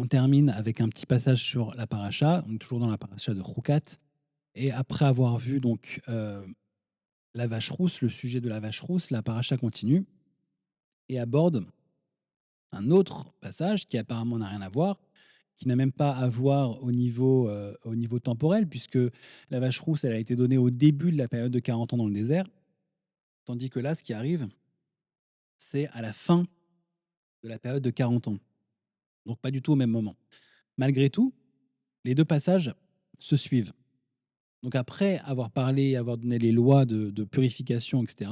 On termine avec un petit passage sur la paracha, on est toujours dans la paracha de Roukat. Et après avoir vu donc la vache rousse, le sujet de la vache rousse, la paracha continue et aborde un autre passage qui apparemment n'a rien à voir, qui n'a même pas à voir au niveau temporel, puisque la vache rousse, elle a été donnée au début de la période de 40 ans dans le désert, tandis que là, ce qui arrive, c'est à la fin de la période de 40 ans. Donc pas du tout au même moment. Malgré tout, les deux passages se suivent. Donc après avoir parlé, avoir donné les lois de purification, etc.,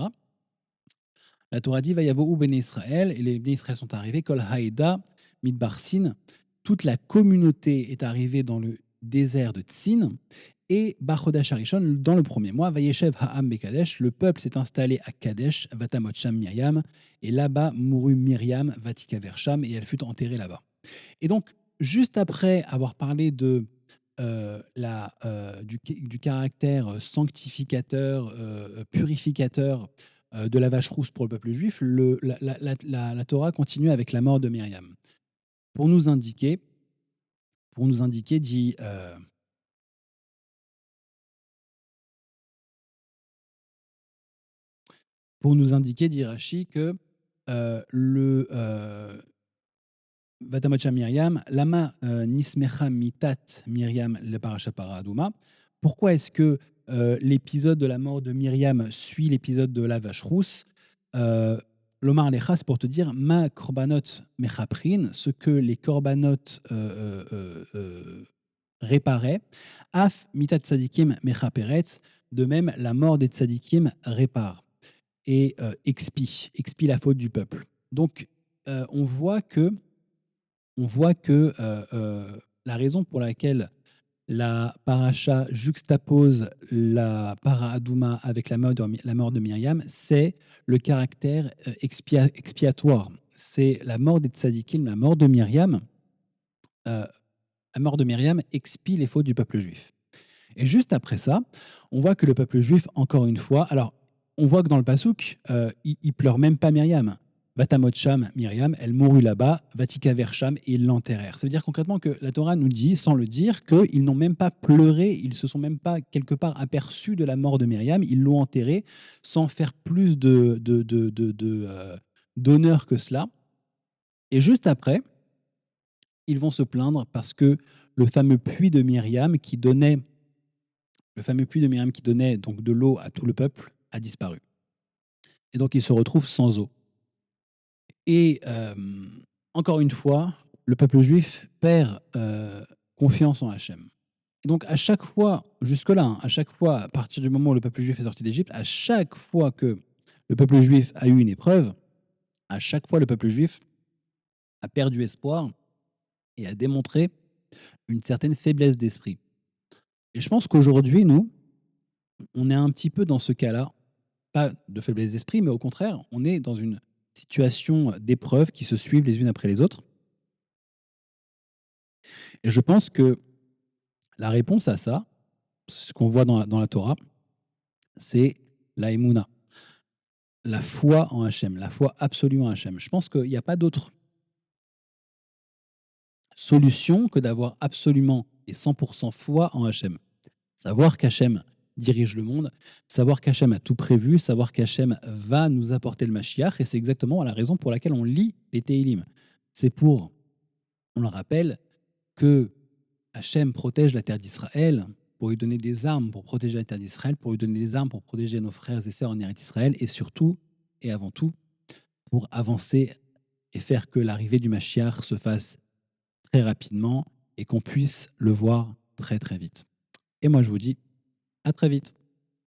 la Torah dit Vayavo Bene Israël, et les Bene Israël sont arrivés, Kol Haïda, Midbar Sin, toute la communauté est arrivée dans le désert de Tsin, et Bachodash Harishon, dans le premier mois, Vayeshev Ha'am Bekadesh, le peuple s'est installé à Kadesh, Vatamot Sham Myriam, et là-bas mourut Myriam, Vatika Versham, et elle fut enterrée là-bas. Et donc, juste après avoir parlé du caractère sanctificateur, purificateur de la vache rousse pour le peuple juif, la Torah continue avec la mort de Myriam. Pour nous indiquer, dit, dit Rashi que le Vatamocha Myriam, Lama Nismecha Mitat Myriam le Parasha Paradouma. Pourquoi est-ce que l'épisode de la mort de Myriam suit l'épisode de la vache rousse? L'Omar Lechas pour te dire Ma korbanot mechaprin, ce que les korbanot réparaient, Af mitat tzadikim mechaperet, de même la mort des tzadikim répare et expie la faute du peuple. Donc on voit que la raison pour laquelle la paracha juxtapose la para Adouma avec la mort de Myriam, c'est le caractère expiatoire. C'est la mort des tzadikim, la mort de Myriam. La mort de Myriam expie les fautes du peuple juif. Et juste après ça, on voit que le peuple juif, encore une fois, alors on voit que dans le Passouk, il pleure même pas Myriam. Vatamot Sham, Myriam, elle mourut là-bas, Vatika Versham, et ils l'enterrèrent. Ça veut dire concrètement que la Torah nous dit, sans le dire, qu'ils n'ont même pas pleuré, ils se sont même pas quelque part aperçus de la mort de Myriam, ils l'ont enterrée sans faire plus d'honneur que cela. Et juste après, ils vont se plaindre parce que le fameux puits de Myriam qui donnait donc de l'eau à tout le peuple a disparu. Et donc ils se retrouvent sans eau. Et encore une fois, le peuple juif perd confiance en Hachem. Et donc à chaque fois, jusque-là, hein, à chaque fois, à partir du moment où le peuple juif est sorti d'Égypte, à chaque fois que le peuple juif a eu une épreuve, à chaque fois le peuple juif a perdu espoir et a démontré une certaine faiblesse d'esprit. Et je pense qu'aujourd'hui, nous, on est un petit peu dans ce cas-là, pas de faiblesse d'esprit, mais au contraire, on est dans une situation d'épreuves qui se suivent les unes après les autres. Et je pense que la réponse à ça, ce qu'on voit dans la Torah, c'est la Emouna, la foi en Hachem, la foi absolue en Hachem. Je pense qu'il n'y a pas d'autre solution que d'avoir absolument et 100% foi en Hachem. Savoir qu'Hachem dirige le monde, savoir qu'Hachem a tout prévu, savoir qu'Hachem va nous apporter le Mashiach, et c'est exactement la raison pour laquelle on lit les Tehillim. C'est pour, on le rappelle, que Hachem protège la terre d'Israël, pour lui donner des armes pour protéger la terre d'Israël, pour lui donner des armes pour protéger nos frères et sœurs en Eretz Israël, et surtout, et avant tout, pour avancer et faire que l'arrivée du Mashiach se fasse très rapidement et qu'on puisse le voir très très vite. Et moi je vous dis à très vite.